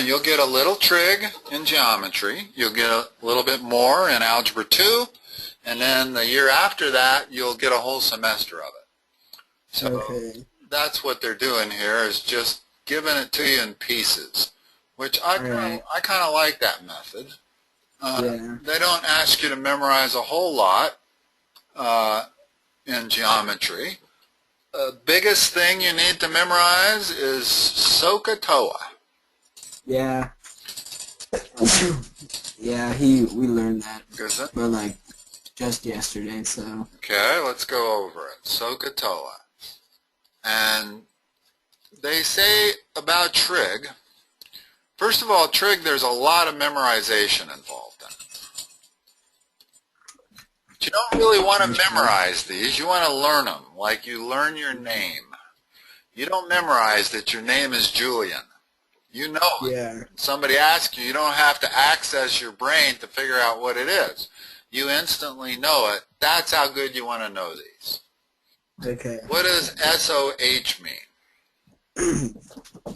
you'll get a little trig in geometry. You'll get a little bit more in algebra 2. And then the year after that, you'll get a whole semester of it. So that's what they're doing here, is just giving it to you in pieces, which I kind of like that method. They don't ask you to memorize a whole lot in geometry. The biggest thing you need to memorize is SOHCAHTOA. Yeah. Yeah, we learned that. Is it? But like just yesterday, so. Okay, let's go over it. SOHCAHTOA. And they say about trig, first of all, trig, there's a lot of memorization involved in it. But you don't really want to memorize these. You want to learn them, like you learn your name. You don't memorize that your name is Julian. You know it. Yeah. Somebody asks you, you don't have to access your brain to figure out what it is. You instantly know it. That's how good you want to know these. Okay. What does SOH mean?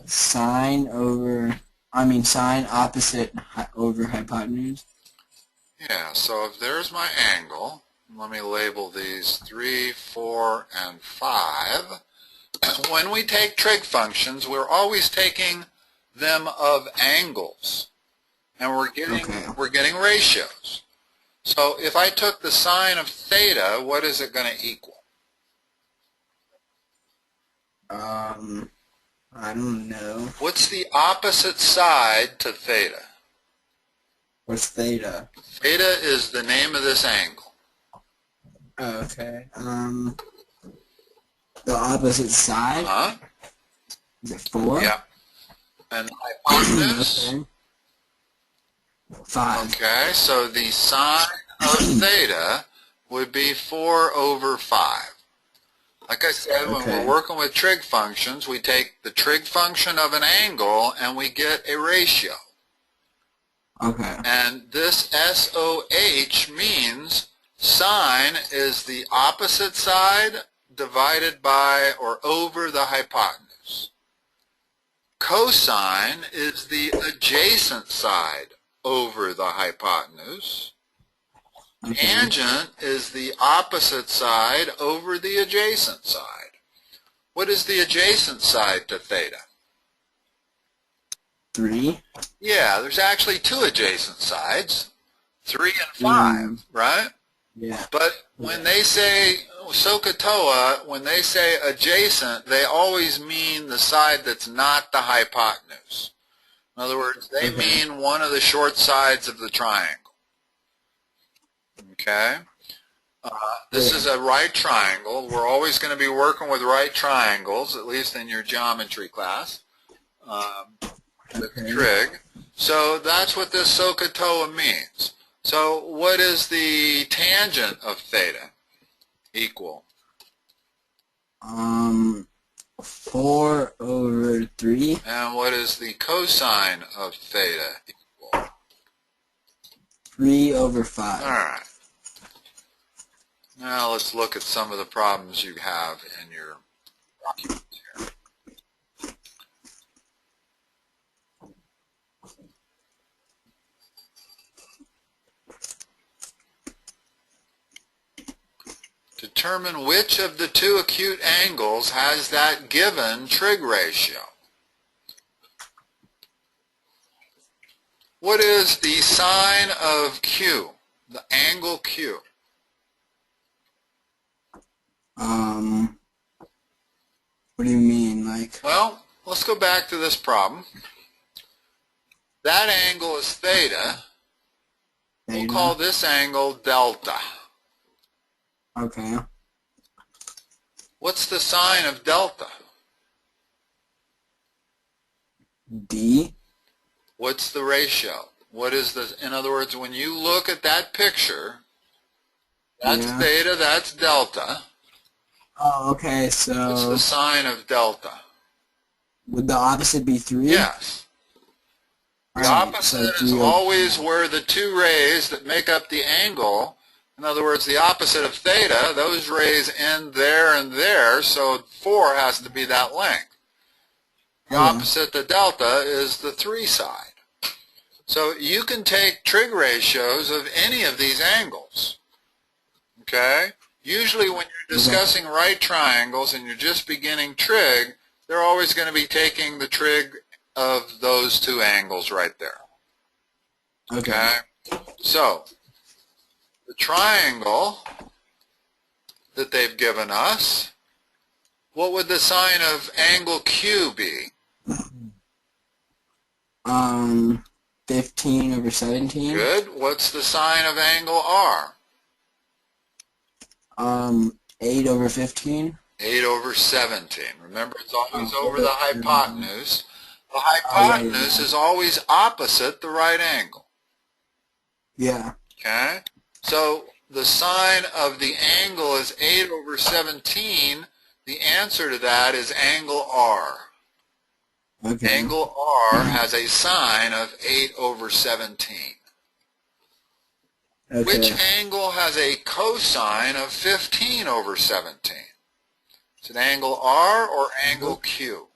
Sine opposite over hypotenuse. Yeah, so if there's my angle, let me label these 3, 4, and 5. When we take trig functions, we're always taking them of angles, and we're getting ratios. So if I took the sine of theta, what is it going to equal? I don't know. What's the opposite side to theta? What's theta? Theta is the name of this angle. Okay. The opposite side? Huh? Is it 4? Yeah. And the hypotenuse? Okay. 5. Okay, so the sine of theta would be 4 over 5. Like I said, when we're working with trig functions, we take the trig function of an angle and we get a ratio. Okay. And this SOH means sine is the opposite side divided by or over the hypotenuse. Cosine is the adjacent side over the hypotenuse. Tangent is the opposite side over the adjacent side. What is the adjacent side to theta? 3? Yeah, there's actually 2 adjacent sides, 3 and 5, right? Yeah. But when they say SOHCAHTOA, when they say adjacent, they always mean the side that's not the hypotenuse. In other words, they mean one of the short sides of the triangle. Okay? This is a right triangle. We're always going to be working with right triangles, at least in your geometry class, with trig. So that's what this SOHCAHTOA means. So what is the tangent of theta equal? 4 over 3. And what is the cosine of theta equal? 3 over 5. All right. Now let's look at some of the problems you have in your document here. Determine which of the 2 acute angles has that given trig ratio. What is the sine of Q, the angle Q? What do you mean, like? Well, let's go back to this problem. That angle is theta. We'll call this angle delta. Okay. What's the sine of delta? D. What's the ratio? What is the, in other words, when you look at that picture, that's theta, that's delta. Oh, okay, so... What's the sine of delta? Would the opposite be 3? Yes. The opposite is always where the 2 rays that make up the angle, in other words, the opposite of theta, those rays end there and there, so 4 has to be that length. The opposite to delta is the 3 side. So you can take trig ratios of any of these angles. Okay? Usually when you're discussing right triangles and you're just beginning trig, they're always going to be taking the trig of those 2 angles right there. Okay? So, the triangle that they've given us, what would the sign of angle Q be? 15 over 17. Good. What's the sign of angle R? 8 over 15. 8 over 17. Remember, it's always over the hypotenuse. The hypotenuse is always opposite the right angle. Yeah. Okay? So the sign of the angle is 8 over 17. The answer to that is angle R. Okay. Angle R has a sign of 8 over 17. Okay. Which angle has a cosine of 15 over 17? Is it angle R or angle Q?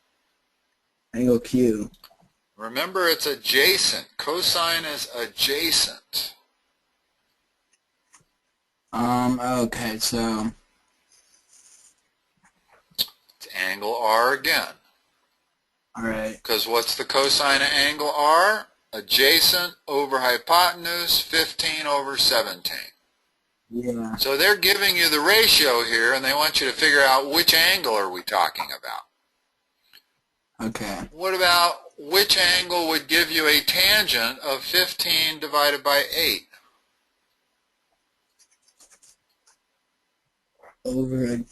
Angle Q. Remember, it's adjacent. Cosine is adjacent. Okay, so It's angle R again. alright. Because what's the cosine of angle R? Adjacent over hypotenuse, 15 over 17. Yeah. So they're giving you the ratio here, and they want you to figure out which angle are we talking about. Okay. What about which angle would give you a tangent of 15 divided by 8? Over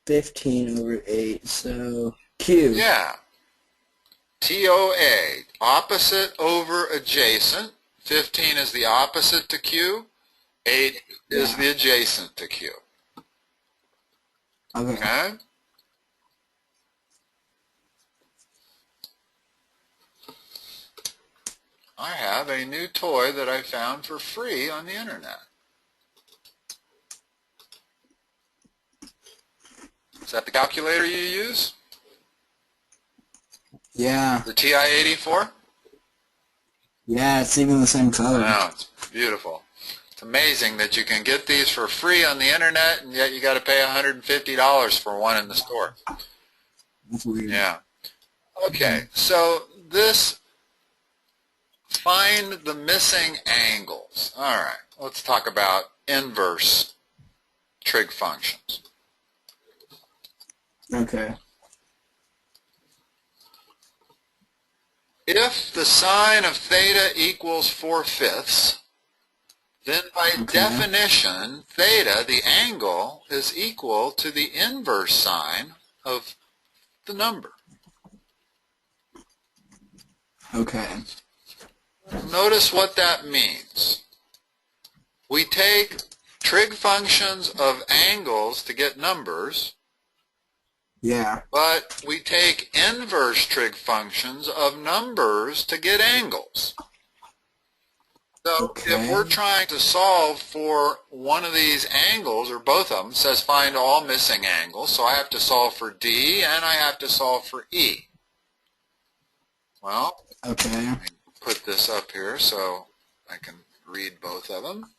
15 over 8, so Q. Yeah. TOA, opposite over adjacent. 15 is the opposite to Q. 8 is the adjacent to Q. Okay? I have a new toy that I found for free on the internet. Is that the calculator you use? Yeah. The TI-84? Yeah, it's even the same color. Wow, it's beautiful. It's amazing that you can get these for free on the internet, and yet you got to pay $150 for one in the store. That's weird. Yeah. Okay, so this, find the missing angles. All right, let's talk about inverse trig functions. Okay. If the sine of theta equals 4/5, then by definition, theta, the angle, is equal to the inverse sine of the number. Okay. Notice what that means. We take trig functions of angles to get numbers, Yeah. but we take inverse trig functions of numbers to get angles. So if we're trying to solve for one of these angles, or both of them, it says find all missing angles, so I have to solve for D and I have to solve for E. Well, Okay. let me put this up here so I can read both of them.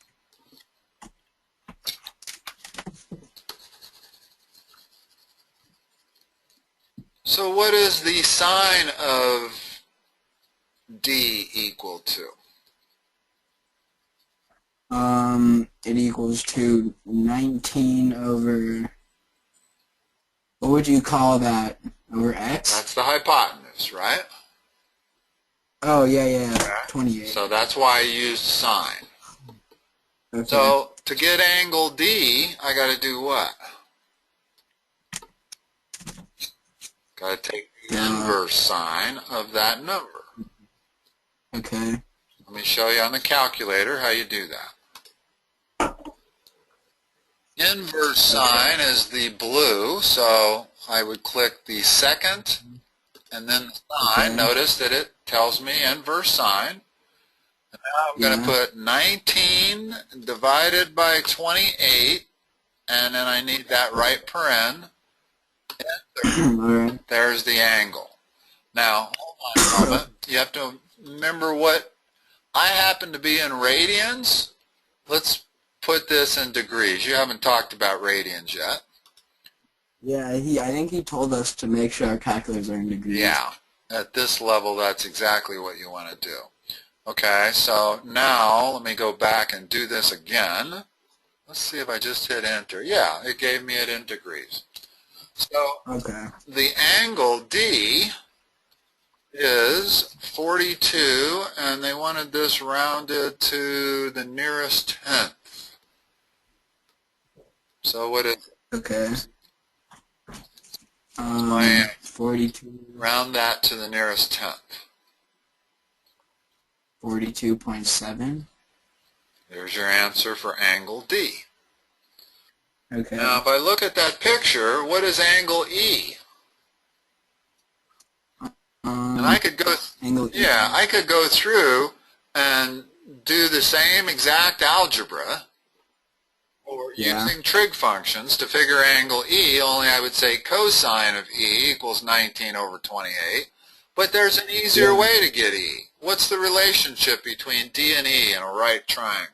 So what is the sine of D equal to? It equals to 19 over, what would you call that? Over X? That's the hypotenuse, right? Oh, yeah. 28. So that's why I used sine. Okay. So to get angle D, I got to do what? Got to take the inverse sine of that number. Okay. Let me show you on the calculator how you do that. Inverse sine is the blue, so I would click the second and then the sine. Okay. Notice that it tells me inverse sine. And now I'm going to put 19 divided by 28, and then I need that right paren, Alright. There's the angle. Now, hold on a moment. You have to remember what I happen to be in radians. Let's put this in degrees. You haven't talked about radians yet. Yeah, I think he told us to make sure our calculators are in degrees. Yeah, at this level, that's exactly what you want to do. Okay, so now let me go back and do this again. Let's see if I just hit enter. Yeah, it gave me it in degrees. So Okay. the angle D is 42, and they wanted this rounded to the nearest tenth. So what is it? Okay. 42. Round that to the nearest tenth. 42.7. There's your answer for angle D. Okay. Now, if I look at that picture, what is angle E? And I could go, angle E. yeah, I could go through and do the same exact algebra or using trig functions to figure angle E, only I would say cosine of E equals 19 over 28. But there's an easier way to get E. What's the relationship between D and E in a right triangle?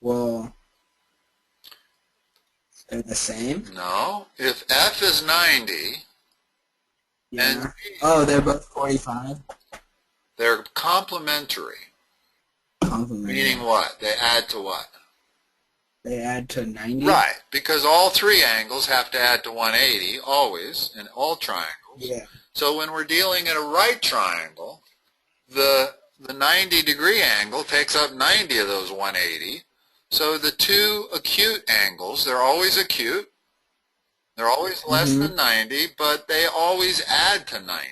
Well, they're the same? No. If F is 90, and G, they're both 45? they're complementary. Meaning what? They add to what? They add to 90? Right, because all three angles have to add to 180, always, in all triangles. Yeah. So when we're dealing in a right triangle, the 90-degree angle takes up 90 of those 180. So the two acute angles, they're always acute. They're always less than 90, but they always add to 90.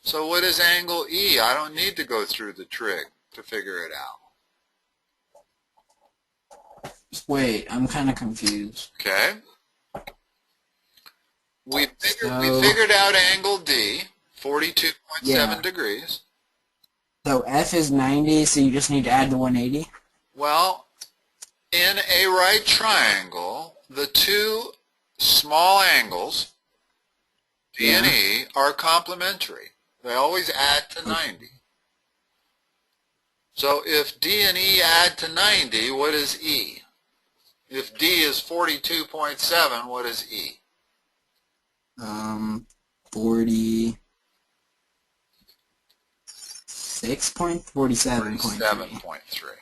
So what is angle E? I don't need to go through the trig to figure it out. Wait, I'm kind of confused. Okay. We figured out angle D, 42.7 degrees. So F is 90, so you just need to add the 180? Well, in a right triangle, the two small angles, D and E, are complementary. They always add to 90. So if D and E add to 90, what is E? If D is 42.7, what is E? 46.47.3. 47.3.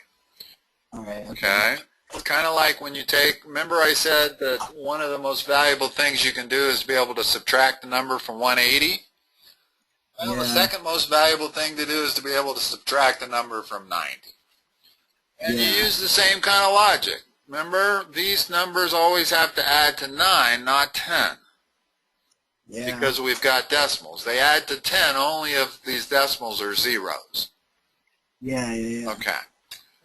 Alright, okay. It's kind of like when you take, remember I said that one of the most valuable things you can do is be able to subtract the number from 180? Well, the second most valuable thing to do is to be able to subtract the number from 90. And you use the same kind of logic. Remember, these numbers always have to add to 9, not 10. Yeah. Because we've got decimals. They add to 10 only if these decimals are zeros. Yeah. Okay.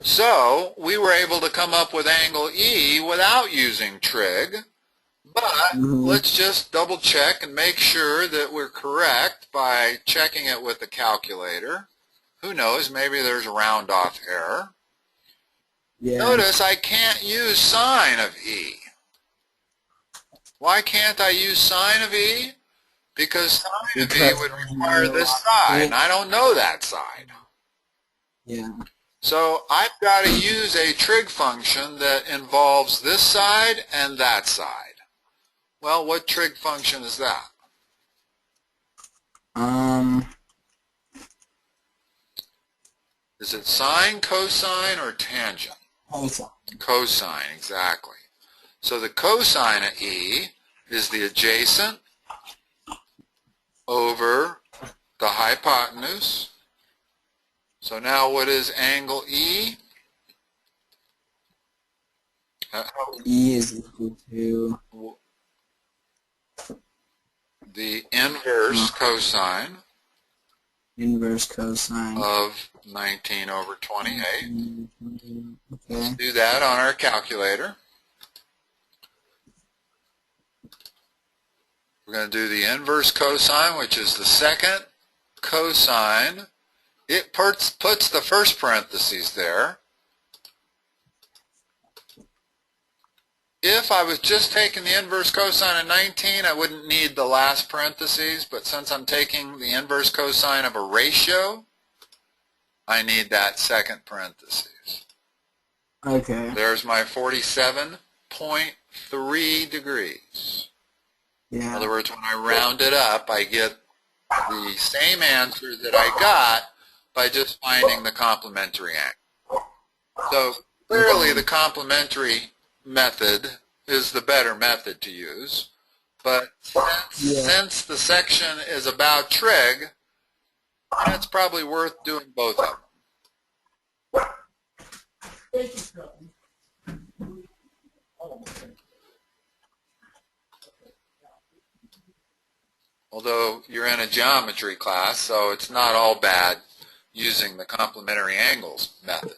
So, we were able to come up with angle E without using trig, but let's just double check and make sure that we're correct by checking it with the calculator. Who knows, maybe there's a round off error. Yeah. Notice I can't use sine of E. Why can't I use sine of E? Because sine of E would require this side, and I don't know that side. Yeah. So I've got to use a trig function that involves this side and that side. Well, what trig function is that? Is it sine, cosine, or tangent? Cosine. Cosine, exactly. So the cosine of E is the adjacent over the hypotenuse. So now what is angle E? E is equal to the inverse cosine. Inverse cosine of 19 over 28. Okay. Let's do that on our calculator. We're going to do the inverse cosine, which is the second cosine. It puts the first parentheses there. If I was just taking the inverse cosine of 19, I wouldn't need the last parentheses, but since I'm taking the inverse cosine of a ratio, I need that second parentheses. Okay. There's my 47.3 degrees. Yeah. In other words, when I round it up, I get the same answer that I got by just finding the complementary angle. So clearly the complementary method is the better method to use, but since the section is about trig, it's probably worth doing both of them. Although you're in a geometry class, so it's not all bad using the complementary angles method.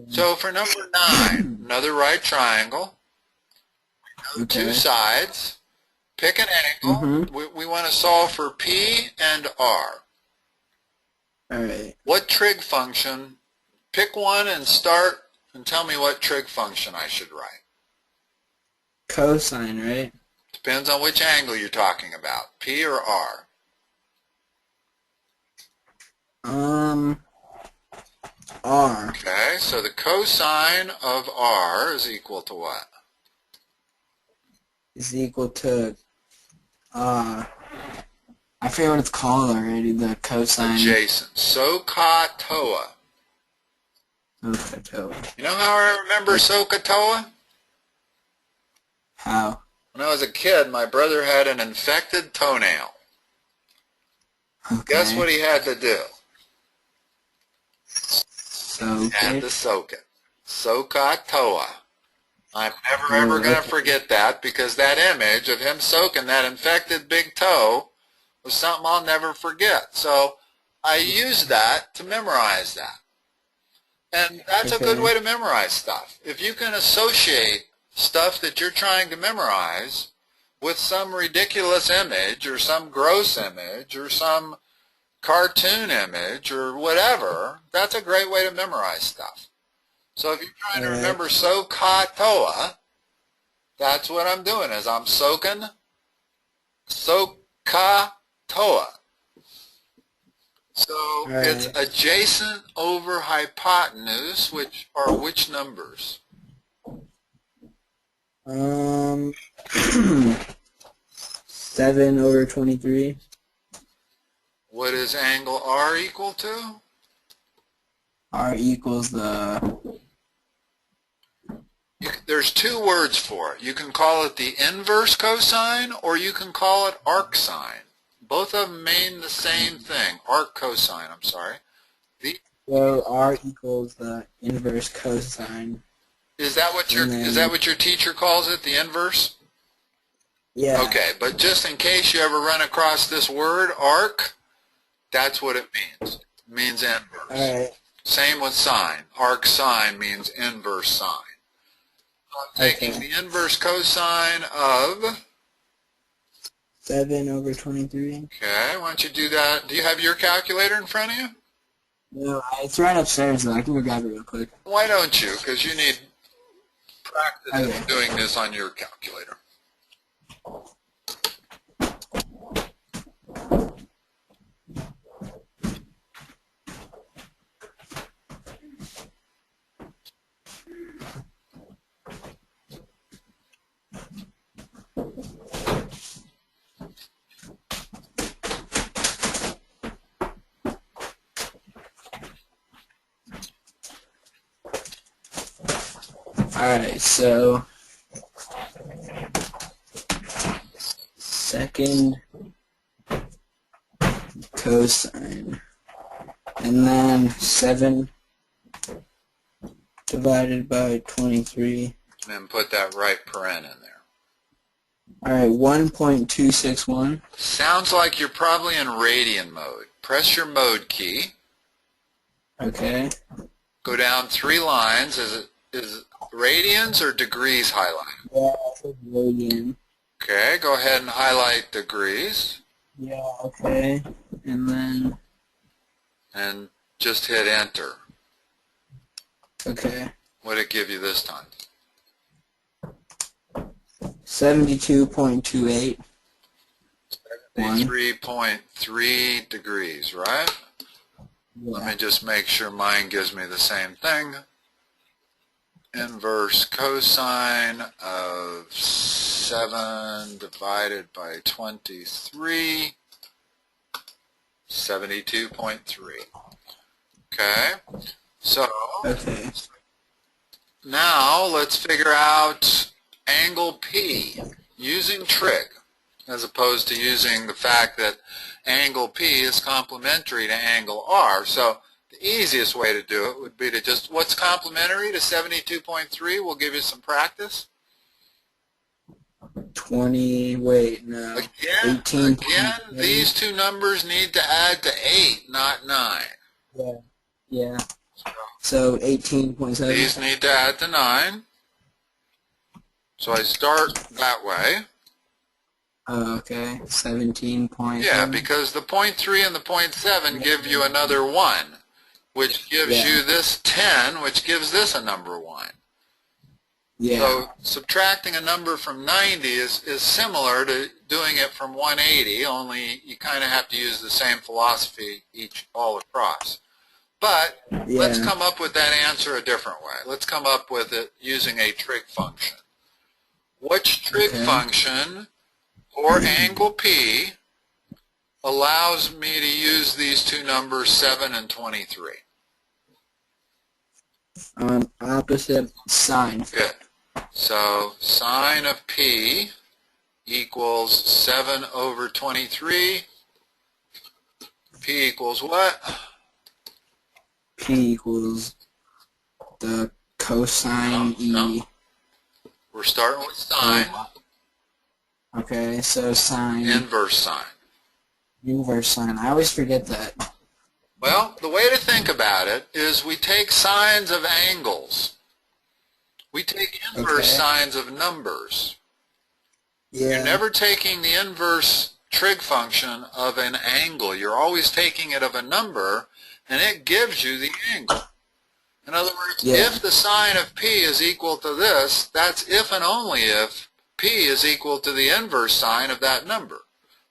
So for number 9, another right triangle, two sides, pick an angle. We want to solve for P and R. All right. What trig function, pick one and start and tell me what trig function I should write. Cosine, right? Depends on which angle you're talking about, P or R. R. Okay, so the cosine of R is equal to what? Is equal to, I forget what it's called already, the cosine. Adjacent. SOHCAHTOA. SOHCAHTOA. You know how I remember SOHCAHTOA? How? When I was a kid, my brother had an infected toenail. Okay. Guess what he had to do? Soak He had it. to soak it. SOHCAHTOA. I'm never ever going to forget that, because that image of him soaking that infected big toe was something I'll never forget. So I used that to memorize that. And that's a good way to memorize stuff. If you can associate stuff that you're trying to memorize with some ridiculous image or some gross image or some cartoon image or whatever, that's a great way to memorize stuff. So if you're trying to remember SOHCAHTOA, that's what I'm doing, is I'm soaking SOHCAHTOA. So it's adjacent over hypotenuse, which are which numbers? 7 over 23. What is angle R equal to? R equals the... There's two words for it. You can call it the inverse cosine, or you can call it arc sine. Both of them mean the same thing. Arc cosine, I'm sorry. So R equals the inverse cosine. Is that what your teacher calls it, the inverse? Yeah. Okay, but just in case you ever run across this word, arc, that's what it means. It means inverse. All right. Same with sine. Arc sine means inverse sine. So I'm taking the inverse cosine of 7 over 23. Okay, why don't you do that? Do you have your calculator in front of you? No, it's right upstairs, though. I can go grab it real quick. Why don't you? Because you need practice of doing this on your calculator. Alright, so second cosine, and then 7 divided by 23. And put that right paren in there. Alright, 1.261. Sounds like you're probably in radian mode. Press your mode key. Okay. Go down 3 lines. Is radians or degrees highlighted? Yeah, it's radian. Okay, go ahead and highlight degrees. Yeah, okay. And then... And just hit enter. Okay. What did it give you this time? 72.28. 73.3 degrees, right? Yeah. Let me just make sure mine gives me the same thing. Inverse cosine of 7 divided by 23, 72.3. Okay, so now let's figure out angle P using trig, as opposed to using the fact that angle P is complementary to angle R. So the easiest way to do it would be to just, what's complementary to 72.3? We'll give you some practice. 20, wait, no. Again, these two numbers need to add to 8, not 9. Yeah. Yeah. So 18.7. These need to add to 9. So I start that way. Okay, 17.7. Yeah, because the 0.3 and the 0.7 give you another 1, which gives you this 10, which gives this a number 1. Yeah. So subtracting a number from 90 is similar to doing it from 180, only you kind of have to use the same philosophy all across. But let's come up with that answer a different way. Let's come up with it using a trig function. Which trig function for angle P allows me to use these two numbers 7 and 23? Opposite sign. Good. So sine of P equals 7 over 23. P equals what? P equals the cosine E. No. We're starting with sine. Okay, so sine. Inverse sine. Inverse sine. I always forget that. Well, the way to think about it is we take sines of angles. We take inverse sines of numbers. Yeah. You're never taking the inverse trig function of an angle. You're always taking it of a number, and it gives you the angle. In other words, if the sine of P is equal to this, that's if and only if P is equal to the inverse sine of that number.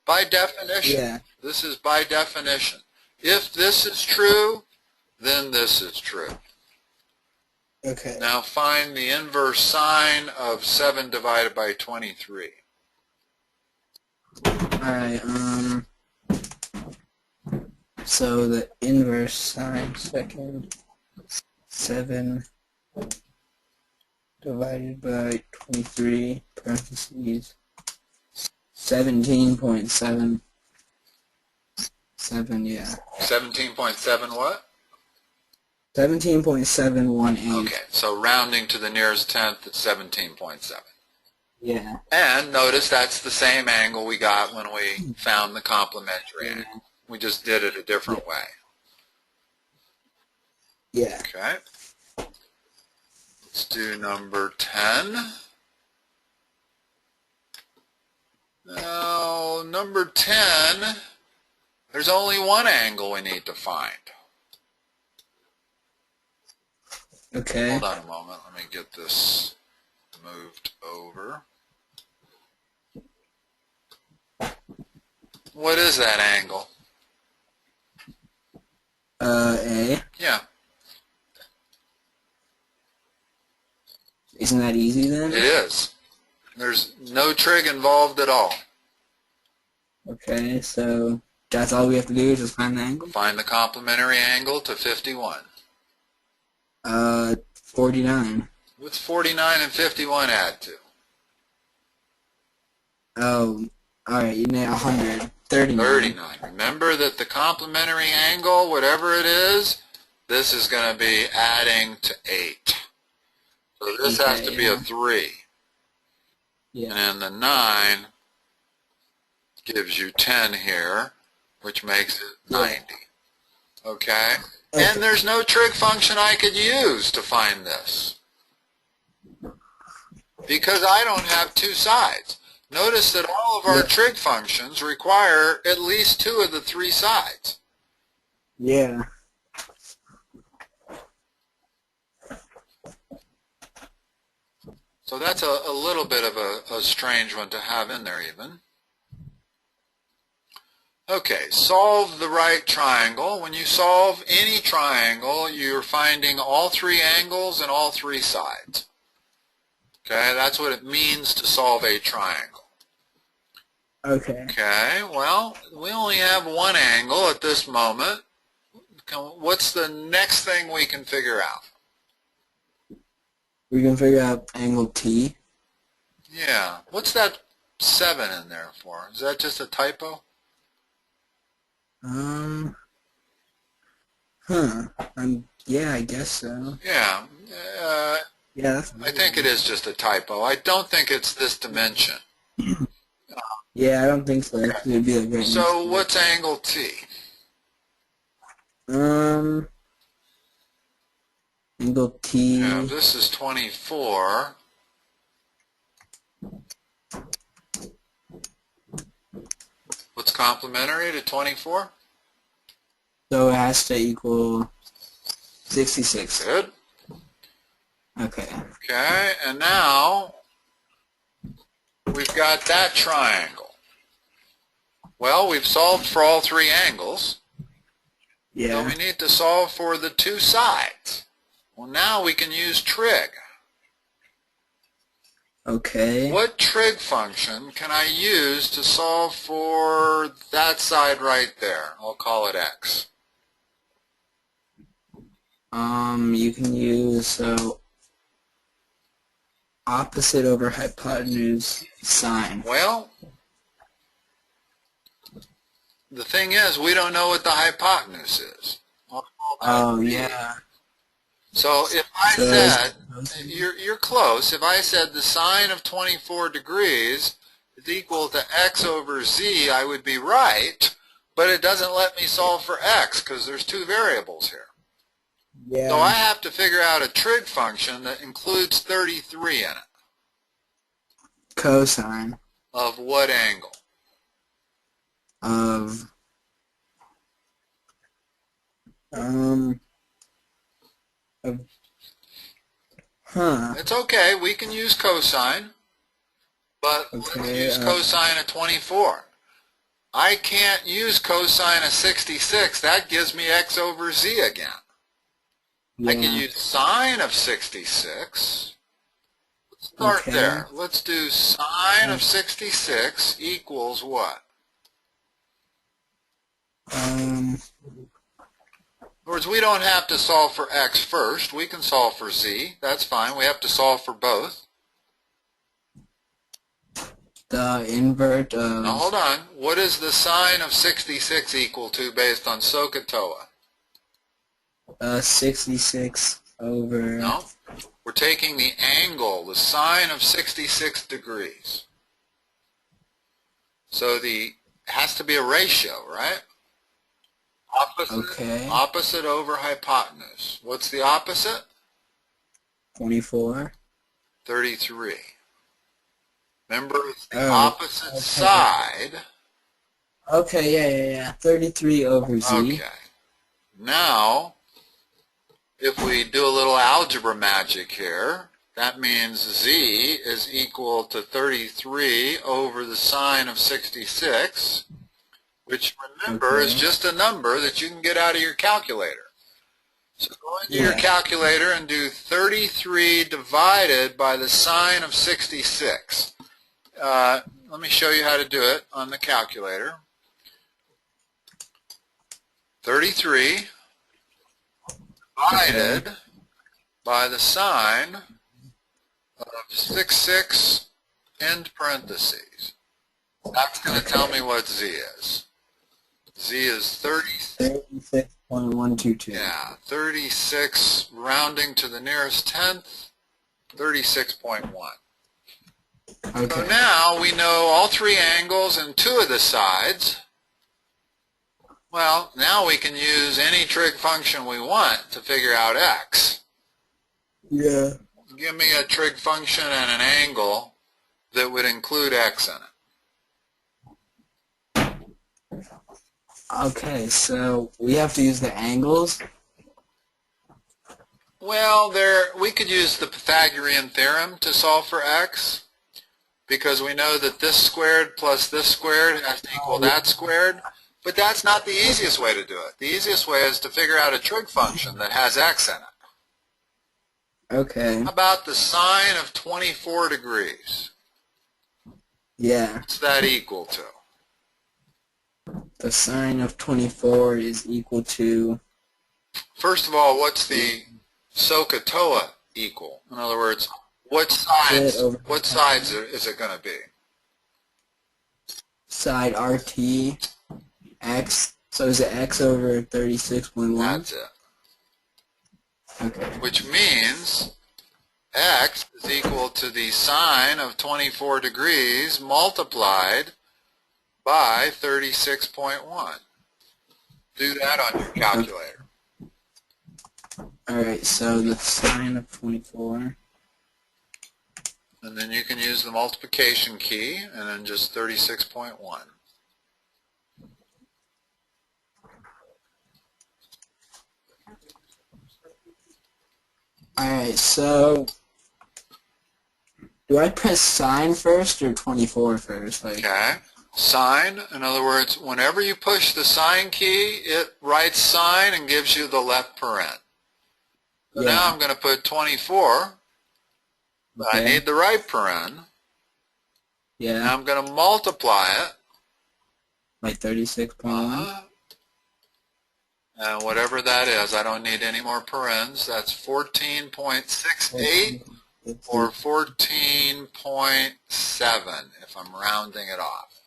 By definition. Yeah. This is by definition. If this is true, then this is true. Okay. Now find the inverse sine of 7 divided by 23. Alright, so the inverse sine, 7 divided by 23, parentheses, 17.7, yeah. 17.7 what? 17.718. Okay, so rounding to the nearest tenth, it's 17.7. Yeah. And notice that's the same angle we got when we found the complementary angle. We just did it a different way. Yeah. Okay. Let's do number 10. Now, number 10, there's only one angle we need to find. Okay. Hold on a moment. Let me get this moved over. What is that angle? A. Yeah. Isn't that easy then? It is. There's no trig involved at all. Okay, so that's all we have to do is just find the angle? Find the complementary angle to 51. 49. What's 49 and 51 add to? Oh, alright, you need 100. 39. 39. Remember that the complementary angle, whatever it is, this is going to be adding to 8. So this has to be a 3. Yeah. And then the 9 gives you 10 here, which makes it 90. Okay? And there's no trig function I could use to find this, because I don't have two sides. Notice that all of our trig functions require at least 2 of the 3 sides. Yeah. So that's a little bit of a strange one to have in there even. Okay, solve the right triangle. When you solve any triangle, you're finding all three angles and all three sides. Okay, that's what it means to solve a triangle. Okay. Okay, well, we only have one angle at this moment. What's the next thing we can figure out? We can figure out angle T. Yeah, what's that 7 in there for? Is that just a typo? Yeah, I guess so. Yeah, Yeah, that's I think it is just a typo. I don't think it's this dimension. Yeah, I don't think so. It would be like right So what's angle T? Angle T. Yeah, this is 24. What's complementary to 24? So it has to equal 66. Good. Okay. Okay, and now we've got that triangle. Well, we've solved for all three angles. Yeah. So we need to solve for the two sides. Well, now we can use trig. Okay. What trig function can I use to solve for that side right there? I'll call it x. You can use opposite over hypotenuse sine. Well, the thing is, we don't know what the hypotenuse is. Oh, yeah. So if I said, you're close, if I said the sine of 24 degrees is equal to x over z, I would be right, but it doesn't let me solve for x because there's two variables here. Yeah. So I have to figure out a trig function that includes 33 in it. Cosine. Of what angle? Of It's okay, we can use cosine, but let's use cosine of 24. I can't use cosine of 66, that gives me x over z again. yeah. I can use sine of 66. Let's start there. Let's do sine of 66 equals what? In other words, we don't have to solve for x first. We can solve for z. That's fine. We have to solve for both. The invert of... Now, hold on. What is the sine of 66 equal to based on SOHCAHTOA? 66 over... No. We're taking the angle, the sine of 66 degrees. So it has to be a ratio, right? Opposite over hypotenuse. What's the opposite? 24. 33. Remember, it's the opposite side. Okay, yeah. 33 over z. Okay. Now, if we do a little algebra magic here, that means z is equal to 33 over the sine of 66. Which, remember, is just a number that you can get out of your calculator. So go into your calculator and do 33 divided by the sine of 66. Let me show you how to do it on the calculator. 33 divided by the sine of 66 end parentheses. That's going to tell me what z is. Z is 36.122. Yeah, 36 rounding to the nearest tenth, 36.1. Okay. So now we know all three angles and two of the sides. Well, now we can use any trig function we want to figure out x. Yeah. Give me a trig function and an angle that would include x in it. Okay, so we have to use the angles. Well, we could use the Pythagorean theorem to solve for x, because we know that this squared plus this squared has to equal that squared. But that's not the easiest way to do it. The easiest way is to figure out a trig function that has x in it. Okay. How about the sine of 24 degrees? Yeah. What's that equal to? The sine of 24 is equal to... First of all, what's the SOHCAHTOA equal? In other words, what sides is it going to be? Side RT x. So is it x over 36.1? That's it. Okay. Which means x is equal to the sine of 24 degrees multiplied by 36.1. Do that on your calculator. Alright, so the sine of 24. And then you can use the multiplication key and then just 36.1. Alright, so do I press sine first or 24 first? Okay. Sine, in other words, whenever you push the sine key, it writes sine and gives you the left paren. So now I'm going to put 24, but I need the right paren. Yeah. Now I'm going to multiply it. Like 36.1? And whatever that is, I don't need any more parens. That's 14.68 or 14.7 if I'm rounding it off.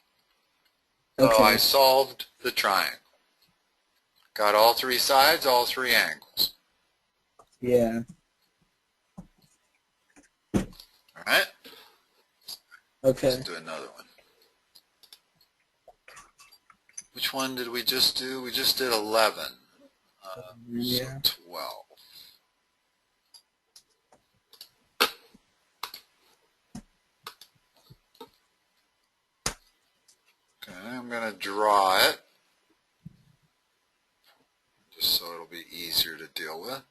So I solved the triangle. Got all three sides, all three angles. Yeah. All right? Okay. Let's do another one. Which one did we just do? We just did 11. Yeah. So 12. Okay, I'm going to draw it just so it'll be easier to deal with.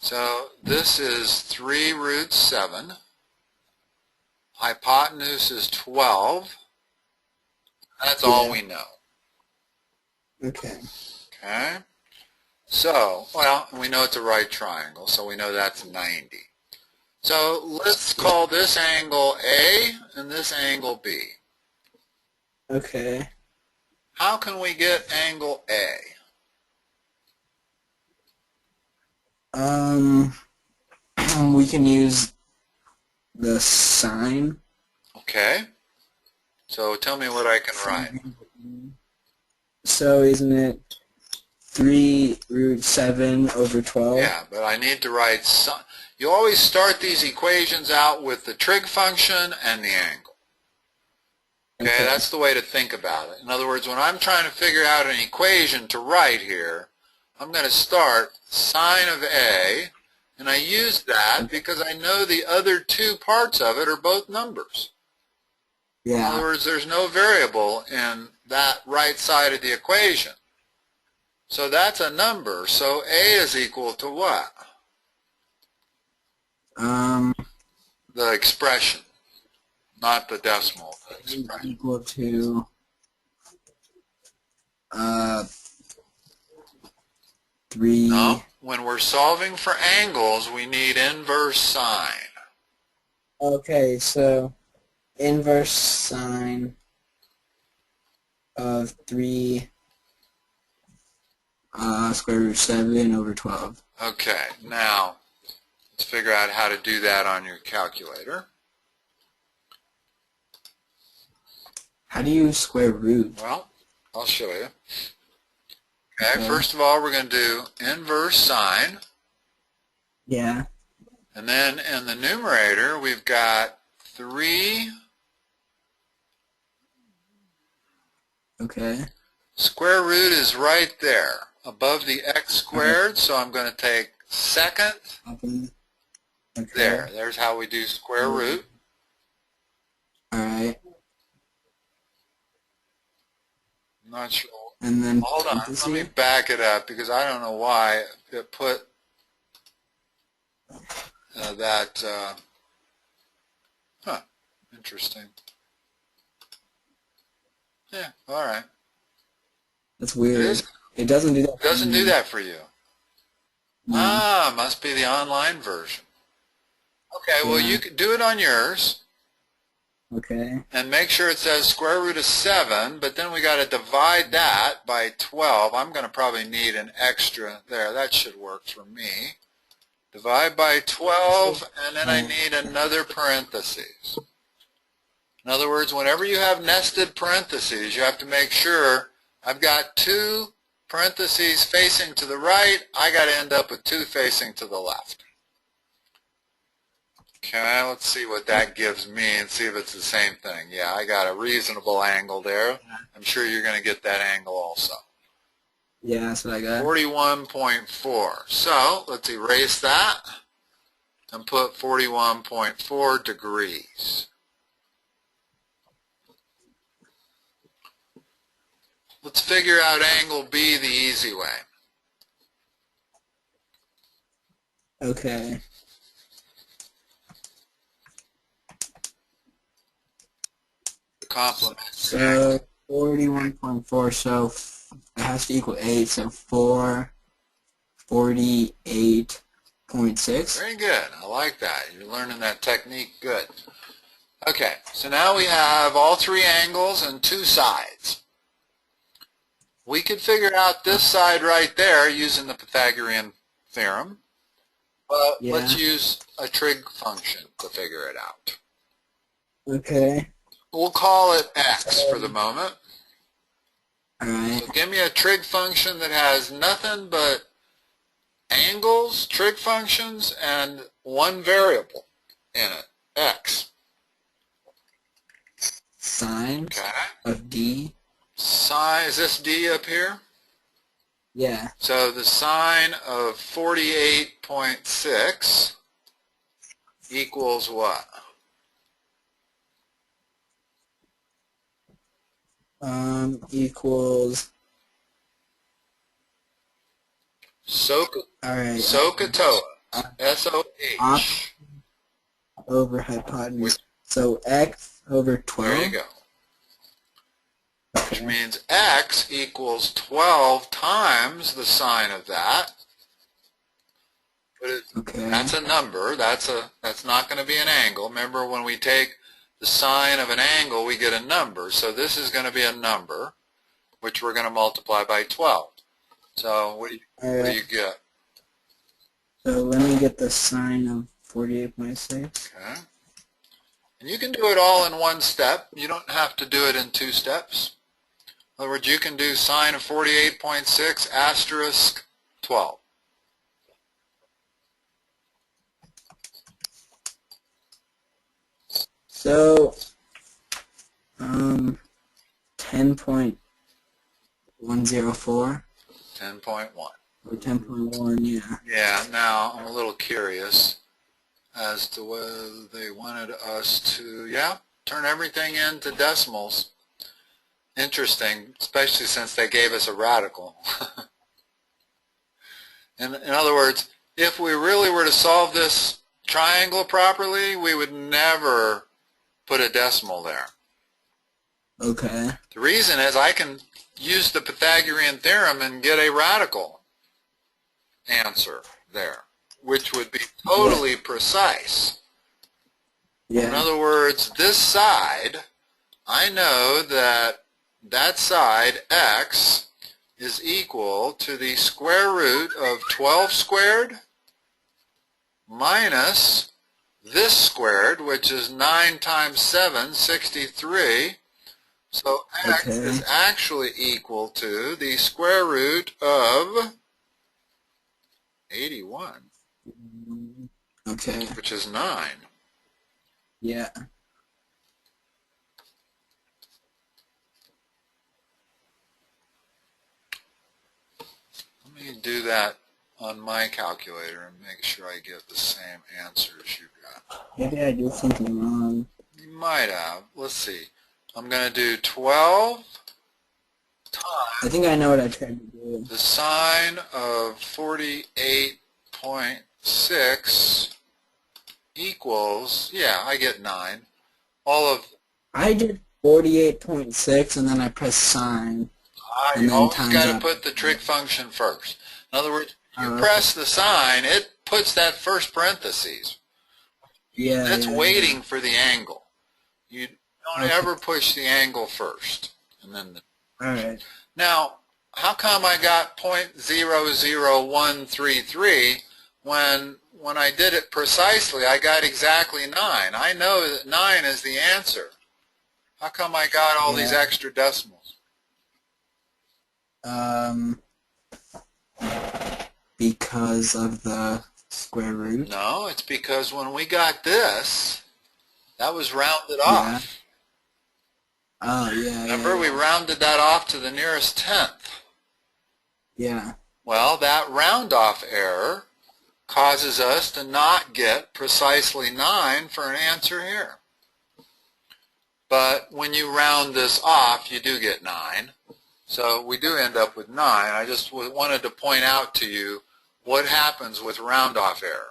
So this is 3 root 7. Hypotenuse is 12. That's all we know. Okay. Okay. So, well, we know it's a right triangle, so we know that's 90. So let's call this angle A and this angle B. Okay. How can we get angle A? We can use the sine. Okay. So tell me what I can write. So isn't it 3 root 7 over 12? Yeah, but I need to write sine. You always start these equations out with the trig function and the angle. Okay, that's the way to think about it. In other words, when I'm trying to figure out an equation to write here, I'm going to start sine of A, and I use that because I know the other two parts of it are both numbers. Yeah. In other words, there's no variable in that right side of the equation. So that's a number. So A is equal to what? The expression, not the decimal. The expression. Equal to 3. No, when we're solving for angles, we need inverse sine. Okay, so inverse sine of 3 square root 7 over 12. Okay, now let's figure out how to do that on your calculator. How do you square root? Well, I'll show you. Okay, first of all, we're going to do inverse sine. Yeah. And then in the numerator, we've got 3. Okay. Square root is right there above the x squared, so I'm going to take second. Okay. There's how we do square root. Alright. I'm not sure. And then hold on, let me back it up because I don't know why it put Interesting. Yeah, all right. That's weird. It is. It doesn't do that. It doesn't do that for you. No. Ah, must be the online version. Okay, well, you can do it on yours. Okay. And make sure it says square root of 7, but then we got to divide that by 12. I'm going to probably need an extra there. That should work for me. Divide by 12, and then I need another parentheses. In other words, whenever you have nested parentheses, you have to make sure I've got 2 parentheses facing to the right. I got to end up with 2 facing to the left. Okay, let's see what that gives me and see if it's the same thing. Yeah, I got a reasonable angle there. I'm sure you're going to get that angle also. Yeah, that's what I got. 41.4. So let's erase that and put 41.4 degrees. Let's figure out angle B the easy way. Okay. Complement. So 41.4, so it has to equal 8, so 48.6. Very good. I like that. You're learning that technique good. Okay, so now we have all 3 angles and 2 sides. We could figure out this side right there using the Pythagorean theorem, but let's use a trig function to figure it out. Okay. We'll call it x for the moment. Alright. So give me a trig function that has nothing but angles, trig functions, and 1 variable in it, x. Sine of D. Sine, is this D up here? Yeah. So the sine of 48.6 equals what? Equals. SOHCAHTOA. S-O-H. Over hypotenuse. So x over 12. There you go. Which means x equals 12 times the sine of that. But that's a number. That's not going to be an angle. Remember, when we take the sine of an angle, we get a number. So this is going to be a number, which we're going to multiply by 12. So what do you get? So let me get the sine of 48.6. Okay. And you can do it all in one step. You don't have to do it in 2 steps. In other words, you can do sine of 48.6 asterisk 12. So, 10.104. 10.1. Or 10.1, yeah. Yeah, now I'm a little curious as to whether they wanted us to, turn everything into decimals. Interesting, especially since they gave us a radical. In other words, if we really were to solve this triangle properly, we would never put a decimal there. Okay. The reason is I can use the Pythagorean theorem and get a radical answer there, which would be totally precise. Yeah. In other words, this side, I know that that side, x, is equal to the square root of 12 squared minus this squared, which is 9 times 7, 63. So x is actually equal to the square root of 81. Okay. Which is 9. Yeah. Let me do that on my calculator and make sure I get the same answer as you got. Maybe I did something wrong. You might have. Let's see. I'm going to do 12 times. I think I know what I tried to do. The sine of 48.6 equals, yeah, I get 9. All of, I did 48.6 and then I pressed sign. And you then always times got to up. put the trig function first. In other words, you Okay. press the sign, it puts that first parentheses. Yeah. It's waiting for the angle. You don't ever push the angle first. And then Alright. now, how come I got 0.00133 when I did it precisely, I got exactly 9? I know that 9 is the answer. How come I got all these extra decimals? Because of the square root? No, it's because when we got this, that was rounded off. Oh, yeah. Remember, we rounded that off to the nearest tenth. Yeah. Well, that round off error causes us to not get precisely 9 for an answer here. But when you round this off, you do get 9. So we do end up with 9. I just wanted to point out to you what happens with round off error.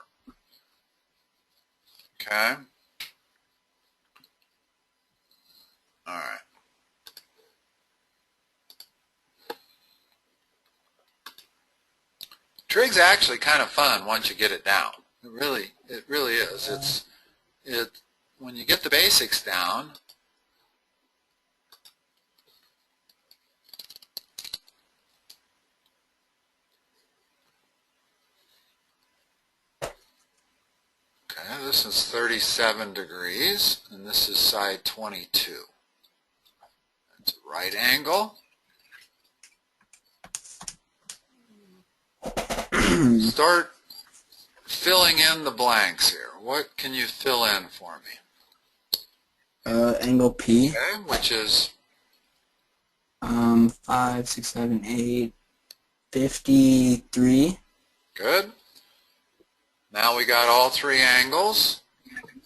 Okay? All right. Trig's actually kind of fun once you get it down. It really is. When you get the basics down, okay, this is 37 degrees, and this is side 22. That's a right angle. Start filling in the blanks here. What can you fill in for me? Angle P. Okay, which is 5, 6, 7, 8, 53. good. Now we got all three angles.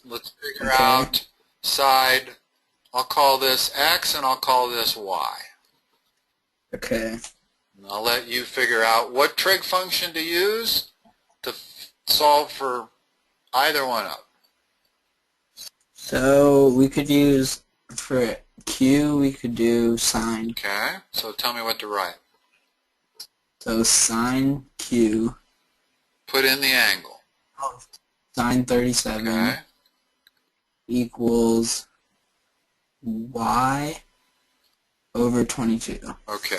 Let's figure out side. I'll call this X and I'll call this Y. Okay. And I'll let you figure out what trig function to use to solve for either one of them. So we could use, for Q, we could do sine. Okay, so tell me what to write. So sine Q. Put in the angle. Sine 37 Okay. equals Y over 22. Okay.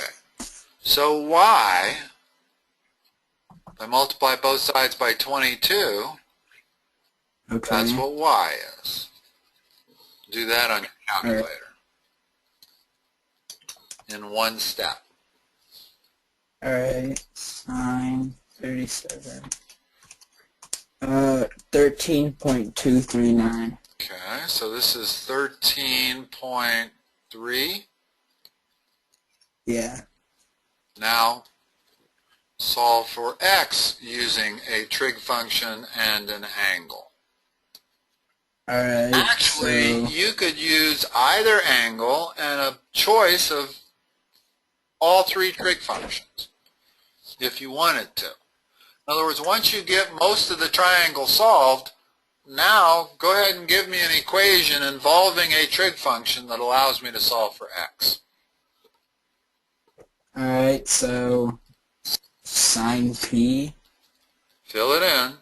So Y, if I multiply both sides by 22, Okay. that's what Y is. Do that on your calculator in one step. Alright, sine 37. 13.239. Okay, so this is 13.3. Yeah. Now solve for X using a trig function and an angle. Alright. Actually, you could use either angle and a choice of all three trig functions if you wanted to. In other words, once you get most of the triangle solved, now go ahead and give me an equation involving a trig function that allows me to solve for X. Alright, so sine P. Fill it in.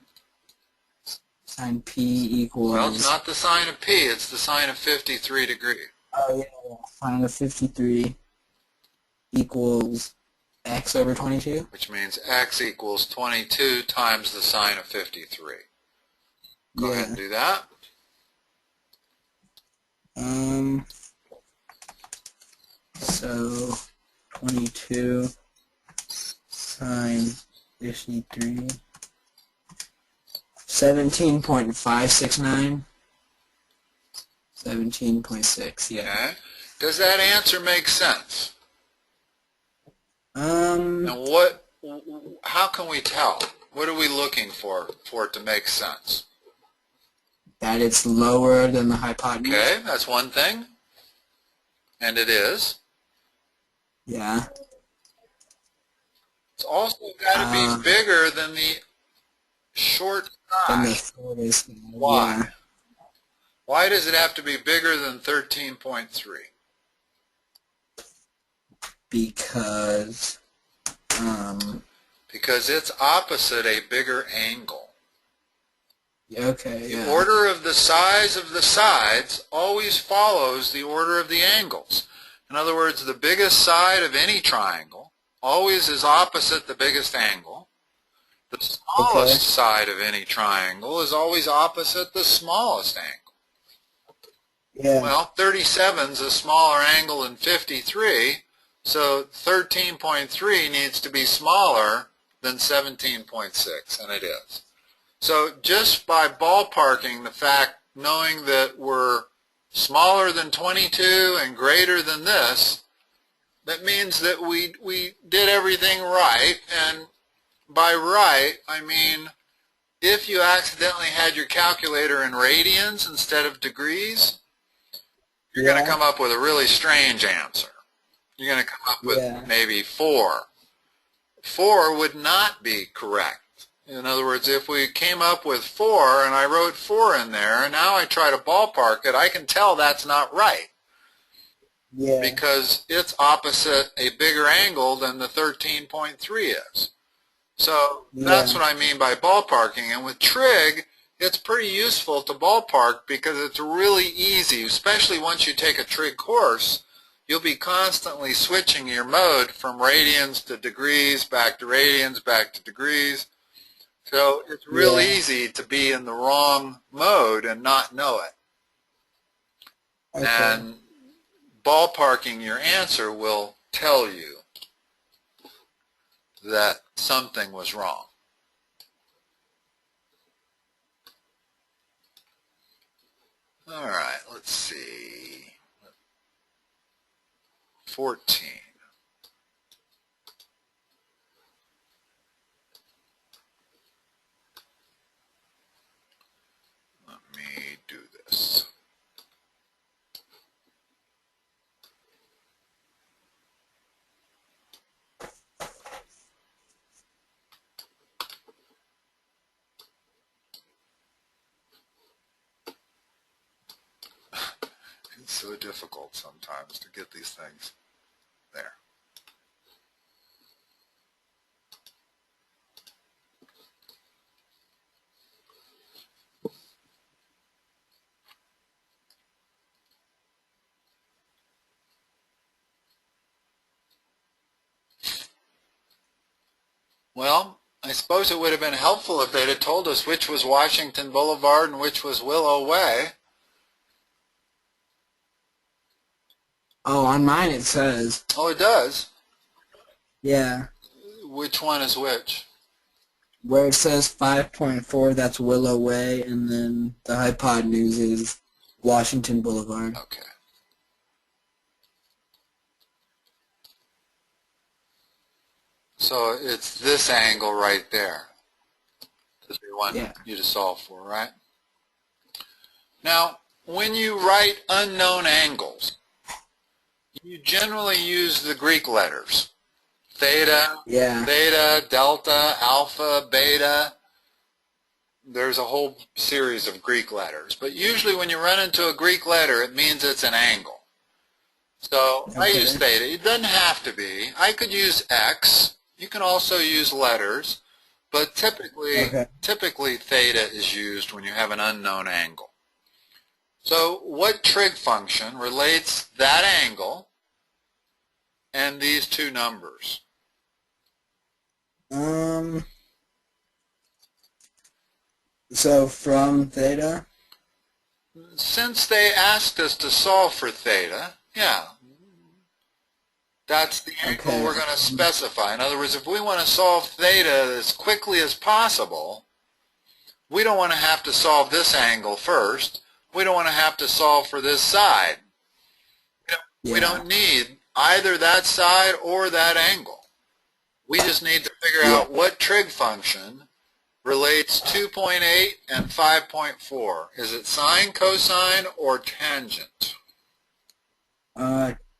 Sine P equals... Well, it's not the sine of P, it's the sine of 53 degrees. Oh, yeah. Sine of 53 equals X over 22? Which means X equals 22 times the sine of 53. Go ahead and do that. So 22 sine 53, 17.569, 17.6, yeah. Okay. Does that answer make sense? And how can we tell? What are we looking for it to make sense? That it's lower than the hypotenuse. Okay, that's one thing. And it is. Yeah. It's also got to be bigger than the short Then the side. shortest. Why? Yeah. Why does it have to be bigger than 13.3? Because Because it's opposite a bigger angle. okay, The yeah. order of the size of the sides always follows the order of the angles. In other words, the biggest side of any triangle always is opposite the biggest angle. The smallest side of any triangle is always opposite the smallest angle. Yeah. Well, 37 is a smaller angle than 53, so 13.3 needs to be smaller than 17.6, and it is. So just by ballparking the fact, knowing that we're smaller than 22 and greater than this, that means that we did everything right. And by right, I mean if you accidentally had your calculator in radians instead of degrees, you're going to come up with a really strange answer. You're going to come up with maybe 4. 4 would not be correct. In other words, if we came up with 4 and I wrote 4 in there and now I try to ballpark it, I can tell that's not right. Yeah. Because it's opposite a bigger angle than the 13.3 is. So that's what I mean by ballparking. And with Trig, it's pretty useful to ballpark because it's really easy, especially once you take a Trig course. You'll be constantly switching your mode from radians to degrees, back to radians, back to degrees. So it's real easy to be in the wrong mode and not know it. Okay. And ballparking your answer will tell you that something was wrong. All right, let's see. 14. Let me do this. It's so difficult sometimes to get these things there. Well, I suppose it would have been helpful if they'd have told us which was Washington Boulevard and which was Willow Way. Oh, on mine it says. Oh, it does? Yeah. Which one is which? Where it says 5.4, that's Willow Way, and then the hypotenuse is Washington Boulevard. Okay. So it's this angle right there that they want you to solve for, right? Now, when you write unknown angles, you generally use the Greek letters. Theta, theta, delta, alpha, beta. There's a whole series of Greek letters. But usually when you run into a Greek letter, it means it's an angle. So I use theta. It doesn't have to be. I could use x. You can also use letters. But typically theta is used when you have an unknown angle. So what trig function relates that angle and these two numbers? So from theta? Since they asked us to solve for theta, that's the angle we're going to specify. In other words, if we want to solve theta as quickly as possible, we don't want to have to solve this angle first. We don't want to have to solve for this side. We don't need either that side or that angle. We just need to figure out what trig function relates 2.8 and 5.4. Is it sine, cosine, or tangent?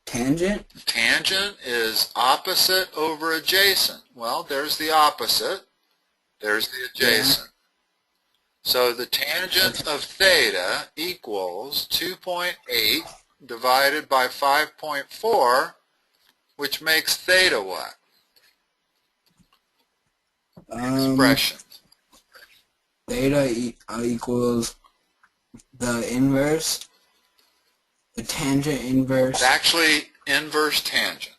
Tangent? Tangent is opposite over adjacent. Well, there's the opposite. There's the adjacent. So the tangent of theta equals 2.8 divided by 5.4, which makes theta what? Expression. Theta equals the inverse, the tangent inverse. It's actually inverse tangent.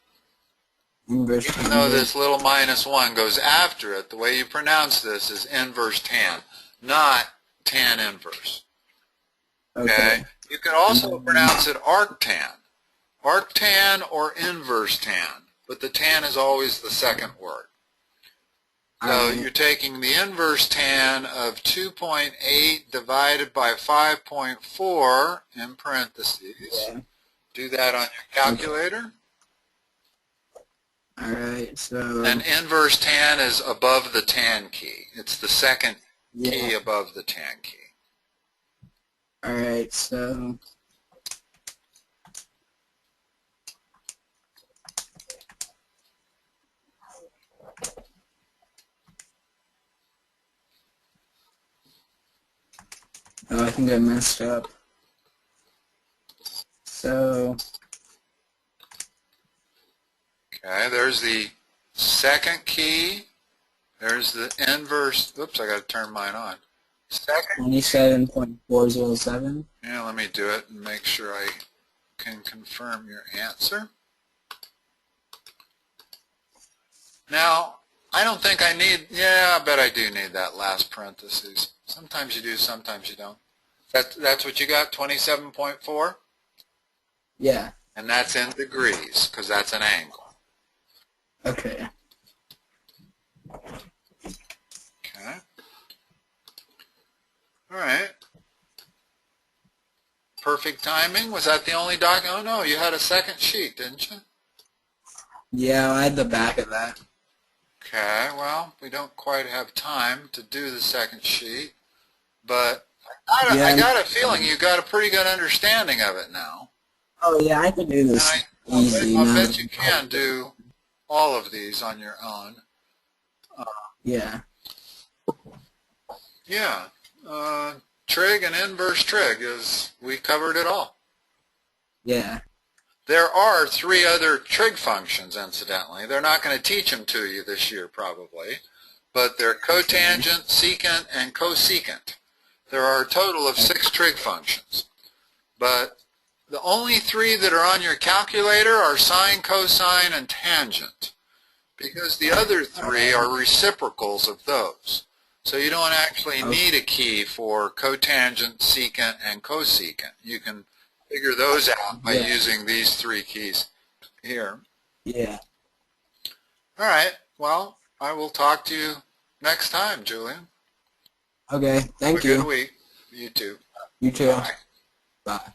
Inverse Even tangent. though this little -1 goes after it, the way you pronounce this is inverse tan, not tan inverse. Okay? You could also pronounce it arctan. Arctan or inverse tan, but the tan is always the second word. So you're taking the inverse tan of 2.8 divided by 5.4 in parentheses. Yeah. Do that on your calculator. Alright, so... And inverse tan is above the tan key. It's the second key above the tan key. Alright, so... Oh, I think I messed up. So... Okay, there's the second key. There's the inverse. Oops, I got to turn mine on. Second. 27.407. Yeah, let me do it and make sure I can confirm your answer. Now, I don't think I need, I bet I do need that last parentheses. Sometimes you do, sometimes you don't. That's what you got, 27.4? Yeah. And that's in degrees, because that's an angle. Okay. Okay. All right. Perfect timing. Was that the only document? Oh, no, you had a second sheet, didn't you? Yeah, I had the back of that. Okay, well, we don't quite have time to do the second sheet, but I got a feeling you got a pretty good understanding of it now. Oh, yeah, I can do this easy. I bet you can do all of these on your own. Yeah. Yeah. Trig and inverse trig we covered it all. Yeah. There are 3 other trig functions, incidentally. They're not going to teach them to you this year, probably, but they're cotangent, secant, and cosecant. There are a total of 6 trig functions, but the only 3 that are on your calculator are sine, cosine, and tangent, because the other 3 are reciprocals of those. So you don't actually need a key for cotangent, secant, and cosecant. You can figure those out by using these 3 keys here. Yeah. All right. Well, I will talk to you next time, Julian. Okay. Thank you. Have a good week. You too. You too. Bye. Bye.